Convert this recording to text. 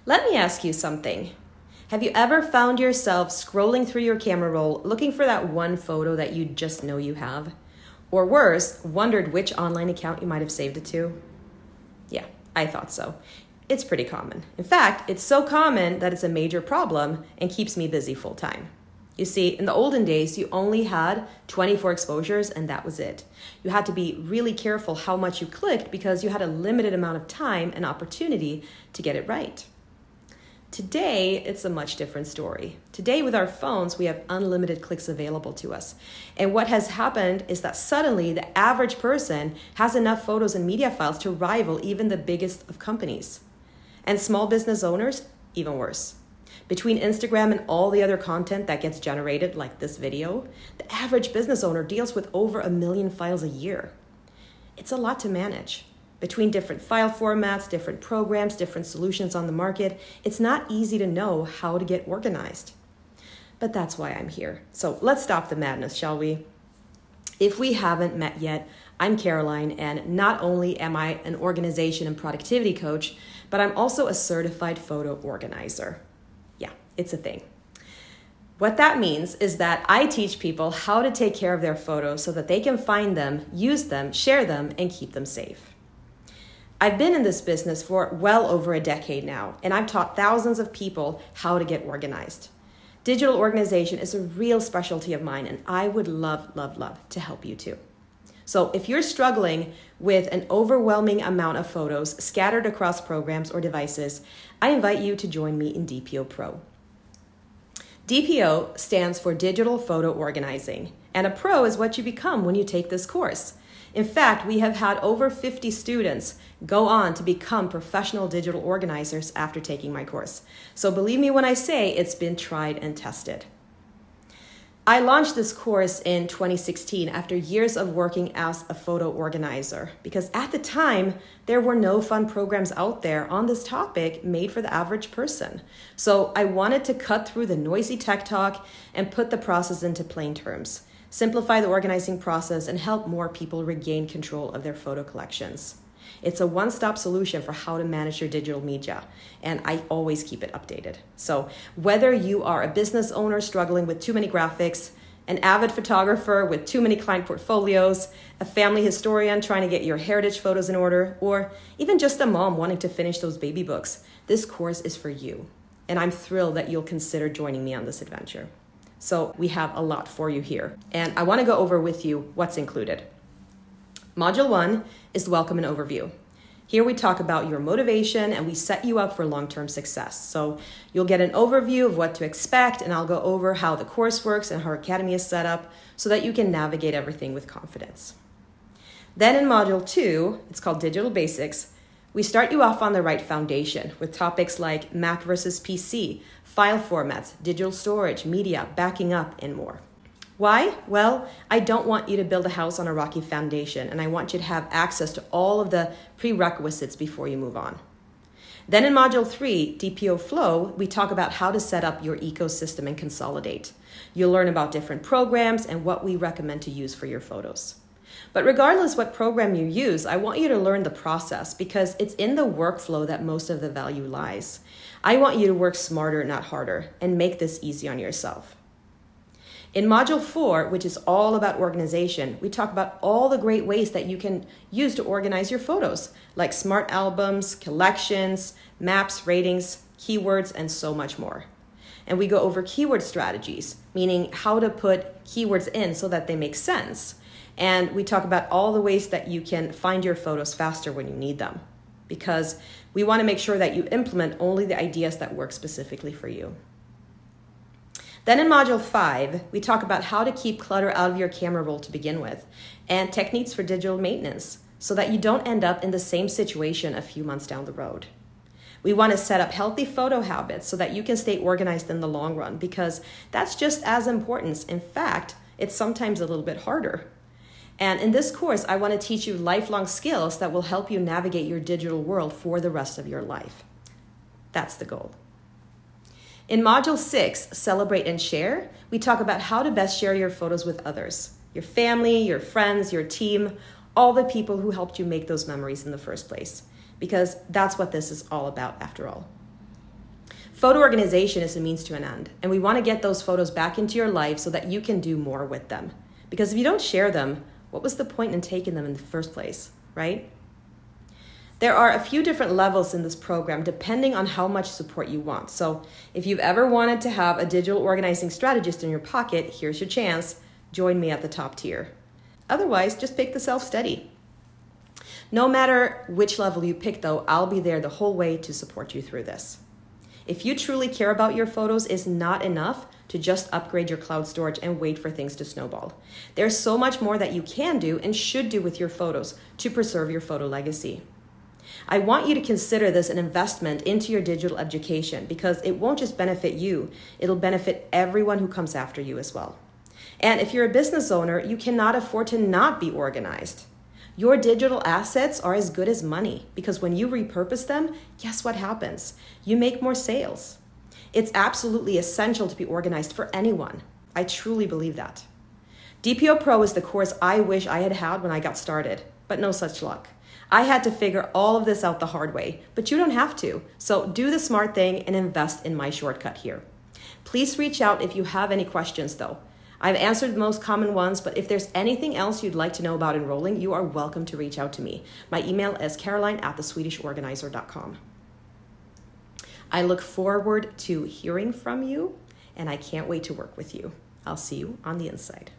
Let me ask you something. Have you ever found yourself scrolling through your camera roll looking for that one photo that you just know you have? Or worse, wondered which online account you might have saved it to? Yeah, I thought so. It's pretty common. In fact, it's so common that it's a major problem and keeps me busy full time. You see, in the olden days, you only had 24 exposures and that was it. You had to be really careful how much you clicked because you had a limited amount of time and opportunity to get it right. Today, it's a much different story. Today, with our phones, we have unlimited clicks available to us. And what has happened is that suddenly the average person has enough photos and media files to rival even the biggest of companies. And small business owners, even worse. Between Instagram and all the other content that gets generated, like this video, the average business owner deals with over 1 million files a year. It's a lot to manage. Between different file formats, different programs, different solutions on the market, it's not easy to know how to get organized. But that's why I'm here. So let's stop the madness, shall we? If we haven't met yet, I'm Caroline, and not only am I an organization and productivity coach, but I'm also a certified photo organizer. Yeah, it's a thing. What that means is that I teach people how to take care of their photos so that they can find them, use them, share them, and keep them safe. I've been in this business for well over a decade now, and I've taught thousands of people how to get organized. Digital organization is a real specialty of mine, and I would love, love, love to help you too. So if you're struggling with an overwhelming amount of photos scattered across programs or devices, I invite you to join me in DPO Pro. DPO stands for Digital Photo Organizing, and a pro is what you become when you take this course. In fact, we have had over 50 students go on to become professional digital organizers after taking my course. So believe me when I say it's been tried and tested. I launched this course in 2016 after years of working as a photo organizer because at the time, there were no fun programs out there on this topic made for the average person. So I wanted to cut through the noisy tech talk and put the process into plain terms. Simplify the organizing process, and help more people regain control of their photo collections. It's a one-stop solution for how to manage your digital media, and I always keep it updated. So whether you are a business owner struggling with too many graphics, an avid photographer with too many client portfolios, a family historian trying to get your heritage photos in order, or even just a mom wanting to finish those baby books, this course is for you. And I'm thrilled that you'll consider joining me on this adventure. So we have a lot for you here, and I want to go over with you what's included. Module 1 is Welcome and Overview. Here we talk about your motivation and we set you up for long-term success. So you'll get an overview of what to expect, and I'll go over how the course works and how our academy is set up so that you can navigate everything with confidence. Then in Module 2, it's called Digital Basics, we start you off on the right foundation with topics like Mac versus PC, file formats, digital storage, media, backing up, and more. Why? Well, I don't want you to build a house on a rocky foundation, and I want you to have access to all of the prerequisites before you move on. Then in Module 3, DPO Flow, we talk about how to set up your ecosystem and consolidate. You'll learn about different programs and what we recommend to use for your photos. But regardless what program you use, I want you to learn the process because it's in the workflow that most of the value lies. I want you to work smarter, not harder, and make this easy on yourself. In Module 4, which is all about organization, we talk about all the great ways that you can use to organize your photos, like smart albums, collections, maps, ratings, keywords, and so much more. And we go over keyword strategies, meaning how to put keywords in so that they make sense. And we talk about all the ways that you can find your photos faster when you need them, because we want to make sure that you implement only the ideas that work specifically for you. Then in Module 5, we talk about how to keep clutter out of your camera roll to begin with, and techniques for digital maintenance so that you don't end up in the same situation a few months down the road. We want to set up healthy photo habits so that you can stay organized in the long run, because that's just as important. In fact, it's sometimes a little bit harder. And in this course, I want to teach you lifelong skills that will help you navigate your digital world for the rest of your life. That's the goal. In Module 6, Celebrate and Share, we talk about how to best share your photos with others, your family, your friends, your team, all the people who helped you make those memories in the first place, because that's what this is all about after all. Photo organization is a means to an end, and we want to get those photos back into your life so that you can do more with them. Because if you don't share them, what was the point in taking them in the first place, right? There are a few different levels in this program depending on how much support you want. So if you've ever wanted to have a digital organizing strategist in your pocket, here's your chance. Join me at the top tier. Otherwise, just pick the self-study. No matter which level you pick though, I'll be there the whole way to support you through this. If you truly care about your photos, it's not enough to just upgrade your cloud storage and wait for things to snowball. There's so much more that you can do and should do with your photos to preserve your photo legacy. I want you to consider this an investment into your digital education because it won't just benefit you, it'll benefit everyone who comes after you as well. And if you're a business owner, you cannot afford to not be organized. Your digital assets are as good as money because when you repurpose them, guess what happens? You make more sales. It's absolutely essential to be organized for anyone. I truly believe that. DPO Pro is the course I wish I had had when I got started, but no such luck. I had to figure all of this out the hard way, but you don't have to. So do the smart thing and invest in my shortcut here. Please reach out if you have any questions though. I've answered the most common ones, but if there's anything else you'd like to know about enrolling, you are welcome to reach out to me. My email is caroline@theswedishorganizer.com. I look forward to hearing from you, and I can't wait to work with you. I'll see you on the inside.